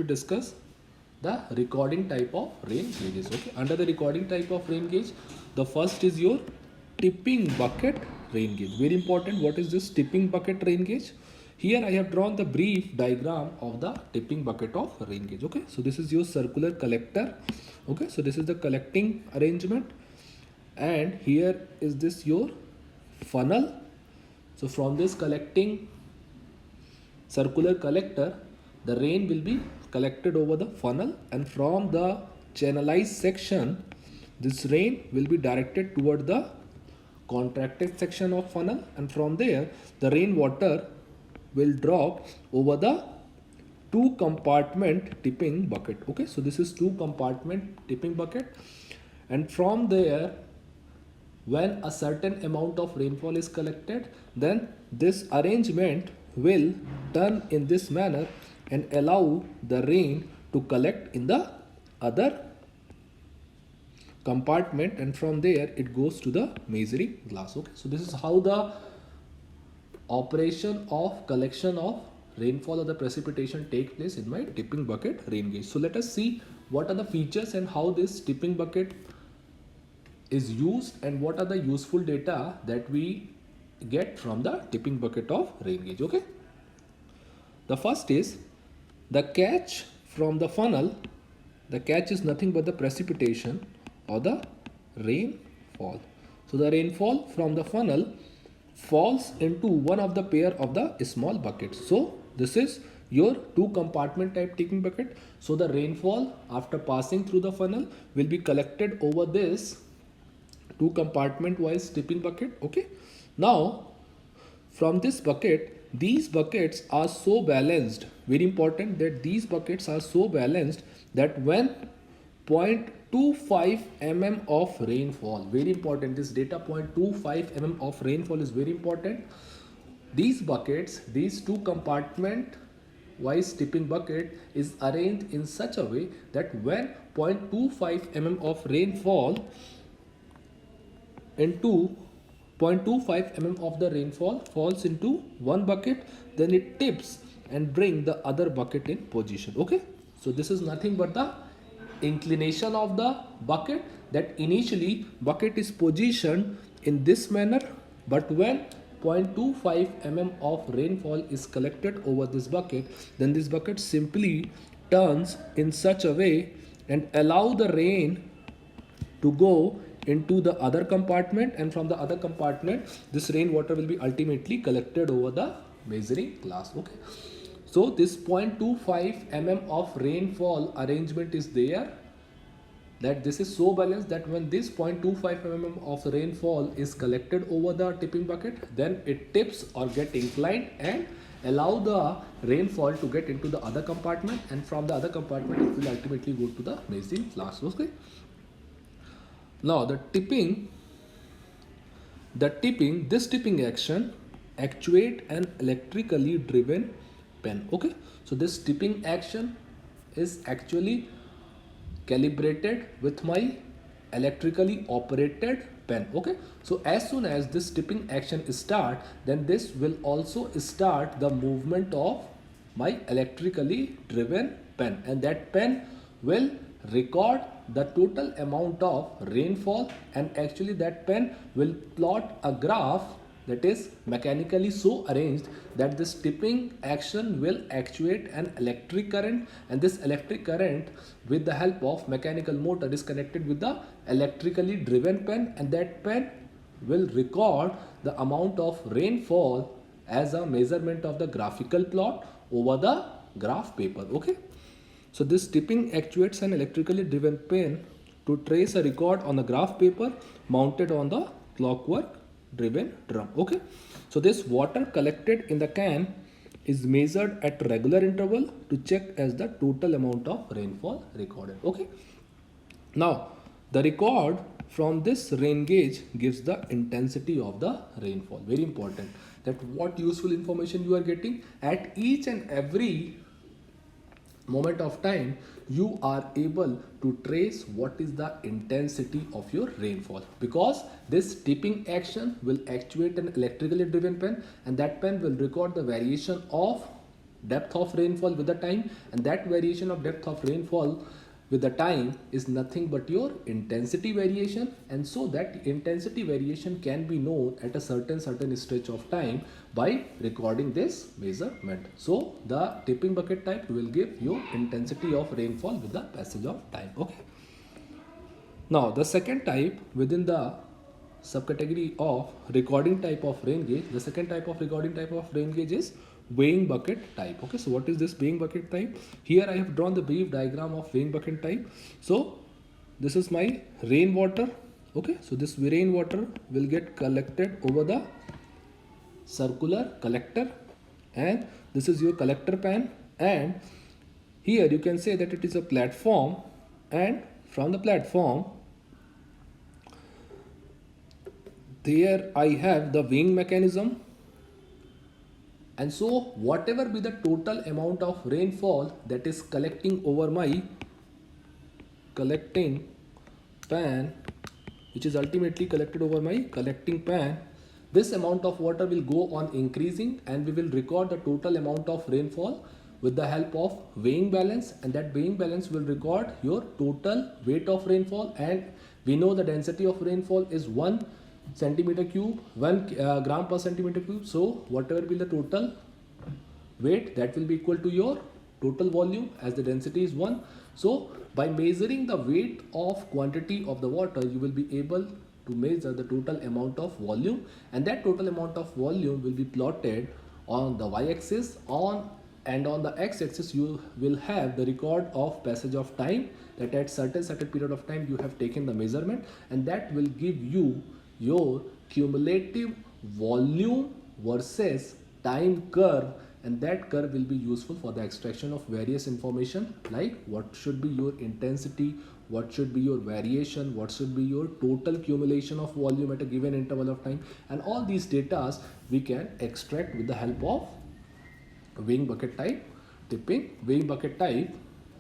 discuss the recording type of rain gauges. Okay, under the recording type of rain gauge, the first is your tipping bucket rain gauge. Very important. What is this tipping bucket rain gauge? Here I have drawn the brief diagram of the tipping bucket of rain gauge. Okay, so this is your circular collector. Okay, so this is the collecting arrangement, and here is this your funnel. So from this collecting circular collector, the rain will be collected over the funnel, and from the channelized section, this rain will be directed toward the contracted section of funnel, and from there the rainwater will drop over the two compartment tipping bucket. Okay, so this is two compartment tipping bucket, and from there, when a certain amount of rainfall is collected, then this arrangement will turn in this manner and allow the rain to collect in the other compartment, and from there it goes to the measuring glass. Okay, so this is how the operation of collection of rainfall or the precipitation take place in my tipping bucket rain gauge. So let us see what are the features and how this tipping bucket is used and what are the useful data that we get from the tipping bucket of rain gauge. Okay, the first is the catch from the funnel. The catch is nothing but the precipitation or the rainfall. So the rainfall from the funnel falls into one of the pair of the small buckets. So this is your two compartment type tipping bucket. So the rainfall after passing through the funnel will be collected over this two compartment wise tipping bucket. Okay, now from this bucket, these buckets are so balanced, very important, that these buckets are so balanced that when 0.25 mm of rainfall, very important, this data 0.25 mm of rainfall is very important. These buckets, these two compartment wise tipping bucket is arranged in such a way that when 0.25 mm of rainfall into 0.25 mm of the rainfall falls into one bucket, then it tips and bring the other bucket in position. Okay, so this is nothing but the inclination of the bucket, that initially bucket is positioned in this manner, but when 0.25 mm of rainfall is collected over this bucket, then this bucket simply turns in such a way and allow the rain to go into the other compartment, and from the other compartment this rainwater will be ultimately collected over the measuring glass. Okay, so this 0.25 mm of rainfall arrangement is there, that this is so balanced that when this 0.25 mm of rainfall is collected over the tipping bucket, then it tips or get inclined and allow the rainfall to get into the other compartment, and from the other compartment it will ultimately go to the measuring glass. Okay, now this tipping action actuate an electrically driven pen. Okay, so this tipping action is actually calibrated with my electrically operated pen. Okay, so as soon as this tipping action start, then this will also start the movement of my electrically driven pen, and that pen will record the total amount of rainfall, and actually that pen will plot a graph that is mechanically so arranged that this tipping action will actuate an electric current, and this electric current with the help of mechanical motor is connected with the electrically driven pen, and that pen will record the amount of rainfall as a measurement of the graphical plot over the graph paper. Okay, so this tipping actuates an electrically driven pen to trace a record on the graph paper mounted on the clockwork driven drum. Okay, so this water collected in the can is measured at regular interval to check as the total amount of rainfall recorded. Okay, now the record from this rain gauge gives the intensity of the rainfall. Very important, that what useful information you are getting at each and every moment of time, you are able to trace what is the intensity of your rainfall, because this tipping action will actuate an electrically driven pen, and that pen will record the variation of depth of rainfall with the time, and that variation of depth of rainfall with the time is nothing but your intensity variation. And so that intensity variation can be known at a certain stretch of time by recording this measurement. So the tipping bucket type will give you intensity of rainfall with the passage of time. Okay. Now the second type within the subcategory of recording type of rain gauge, the second type of recording type of rain gauge is weighing bucket type. Okay, so what is this weighing bucket type? Here I have drawn the brief diagram of weighing bucket type. So this is my rainwater. Okay, so this rainwater will get collected over the circular collector, and this is your collector pan, and here you can say that it is a platform, and from the platform there I have the weighing mechanism. And so whatever be the total amount of rainfall that is collecting over my collecting pan, which is ultimately collected over my collecting pan, this amount of water will go on increasing, and we will record the total amount of rainfall with the help of weighing balance, and that weighing balance will record your total weight of rainfall. And we know the density of rainfall is 1 centimeter cube, 1 gram per centimeter cube. So whatever be the total weight, that will be equal to your total volume, as the density is 1. So by measuring the weight of quantity of the water, you will be able to measure the total amount of volume, and that total amount of volume will be plotted on the y-axis, and on the x-axis you will have the record of passage of time, that at certain period of time you have taken the measurement, and that will give you your cumulative volume versus time curve, and that curve will be useful for the extraction of various information, like what should be your intensity, what should be your variation, what should be your total accumulation of volume at a given interval of time, and all these data we can extract with the help of weighing bucket type, tipping, weighing bucket type,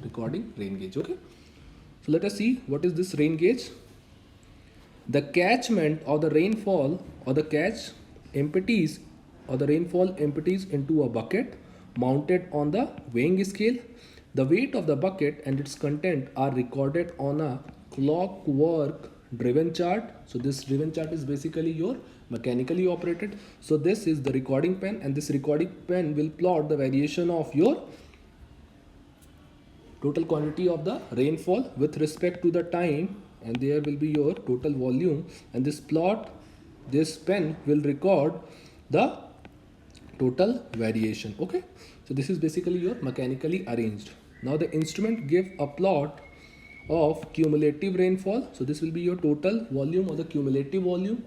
recording rain gauge. Okay, so let us see what is this rain gauge. The catchment of the rainfall, or the catch empties, or the rainfall empties into a bucket mounted on the weighing scale. The weight of the bucket and its content are recorded on a clockwork driven chart. So this driven chart is basically your mechanically operated. So this is the recording pen, and this recording pen will plot the variation of your total quantity of the rainfall with respect to the time, and there will be your total volume, and this pen will record the total variation. Okay, so this is basically your mechanically arranged. Now the instrument give a plot of cumulative rainfall. So this will be your total volume, or the cumulative volume,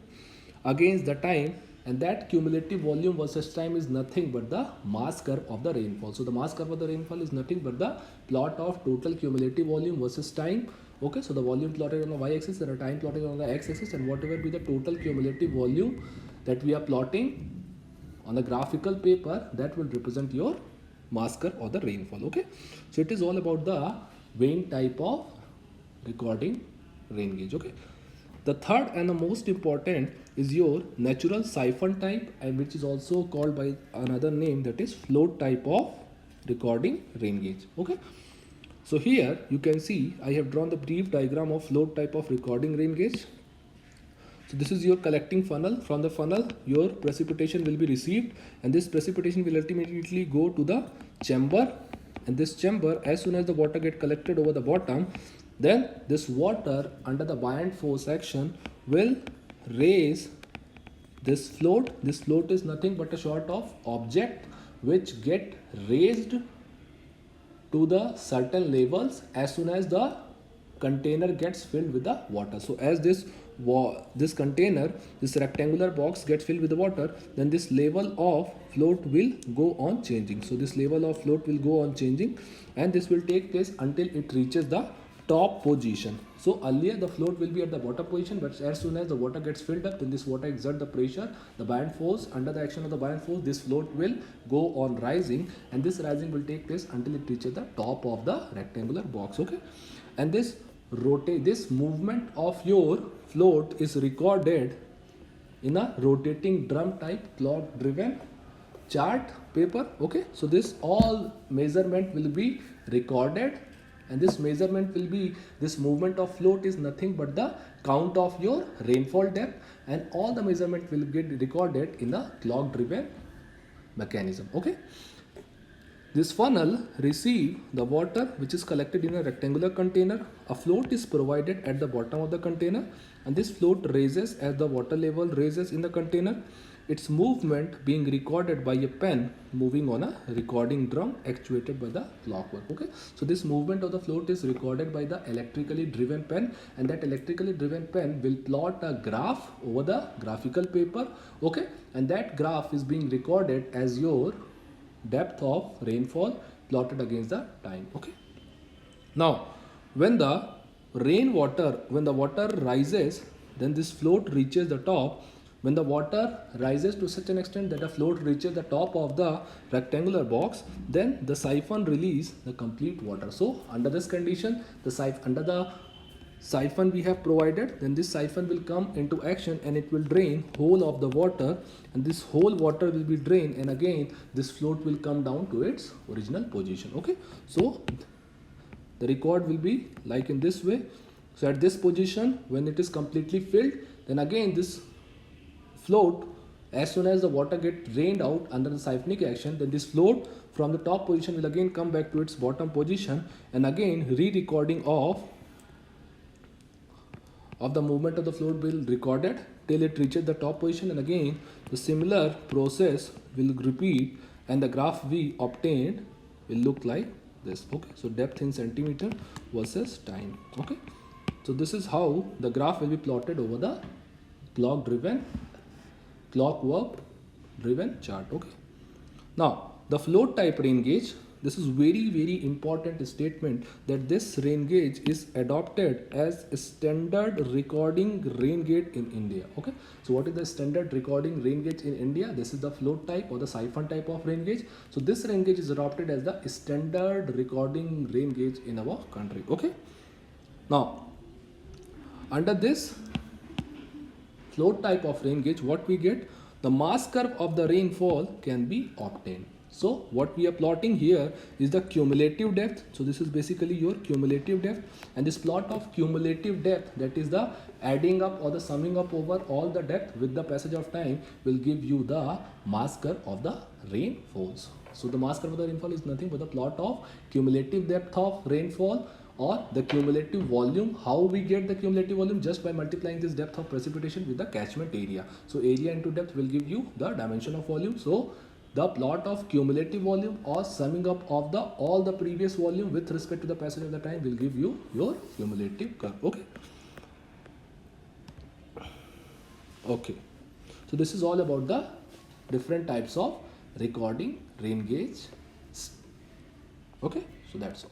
against the time, and that cumulative volume versus time is nothing but the mass curve of the rainfall. So the mass curve of the rainfall is nothing but the plot of total cumulative volume versus time. Okay, so the volume plotted on the y-axis and the time plotted on the x-axis, and whatever be the total cumulative volume that we are plotting on the graphical paper, that will represent your mass curve or the rainfall. Okay, so it is all about the weighing type of recording rain gauge. Okay, the third and the most important is your natural siphon type, and which is also called by another name, that is float type of recording rain gauge. Okay, so here you can see I have drawn the brief diagram of float type of recording rain gauge. So this is your collecting funnel. From the funnel your precipitation will be received, and this precipitation will ultimately go to the chamber, and this chamber, as soon as the water get collected over the bottom, then this water under the buoyant force action will raise this float. This float is nothing but a sort of object which get raised to the certain levels as soon as the container gets filled with the water. So as this container, this rectangular box gets filled with the water, then this level of float will go on changing. So this level of float will go on changing, and this will take place until it reaches the top position. So earlier the float will be at the bottom position, but as soon as the water gets filled up, then this water exert the pressure, the buoyant force, under the action of the buoyant force, this float will go on rising, and this rising will take place until it reaches the top of the rectangular box. Okay, and this movement of your float is recorded in a rotating drum type clock driven chart paper. Okay, so this all measurement will be recorded, and this measurement will be, this movement of float is nothing but the count of your rainfall depth, and all the measurement will get recorded in the clock driven mechanism. Okay, this funnel receive the water which is collected in a rectangular container. A float is provided at the bottom of the container, and this float raises as the water level raises in the container. Its movement being recorded by a pen moving on a recording drum actuated by the clockwork. Okay, so this movement of the float is recorded by the electrically driven pen, and that electrically driven pen will plot a graph over the graphical paper. Okay, and that graph is being recorded as your depth of rainfall plotted against the time. Okay, now when the when the water rises, then this float reaches the top. When the water rises to such an extent that the float reaches the top of the rectangular box, then the siphon release the complete water. So under this condition, under the siphon we have provided, then this siphon will come into action and it will drain whole of the water, and this whole water will be drained, and again this float will come down to its original position. Okay, so the record will be like in this way. So at this position, when it is completely filled, then again this float, as soon as the water gets drained out under the siphonic action, then this float from the top position will again come back to its bottom position, and again re-recording of the movement of the float will recorded till it reaches the top position, and again the similar process will repeat, and the graph we obtained will look like this. Okay, so depth in centimeter versus time. Okay, so this is how the graph will be plotted over the clockwork driven chart. Okay, now the float type rain gauge, this is very important statement, that this rain gauge is adopted as a standard recording rain gauge in India. Okay, so what is the standard recording rain gauge in India? This is the float type or the siphon type of rain gauge. So this rain gauge is adopted as the standard recording rain gauge in our country. Okay, now under this float type of rain gauge, what we get, the mass curve of the rainfall can be obtained. So what we are plotting here is the cumulative depth. So this is basically your cumulative depth, and this plot of cumulative depth, that is the adding up or the summing up over all the depth with the passage of time, will give you the mass curve of the rainfalls. So the mass curve of the rainfall is nothing but the plot of cumulative depth of rainfall or the cumulative volume. How we get the cumulative volume? Just by multiplying this depth of precipitation with the catchment area. So area into depth will give you the dimension of volume. So the plot of cumulative volume or summing up of the all the previous volume with respect to the passage of the time will give you your cumulative curve. Okay, okay, so this is all about the different types of recording rain gauge. Okay, so that's all.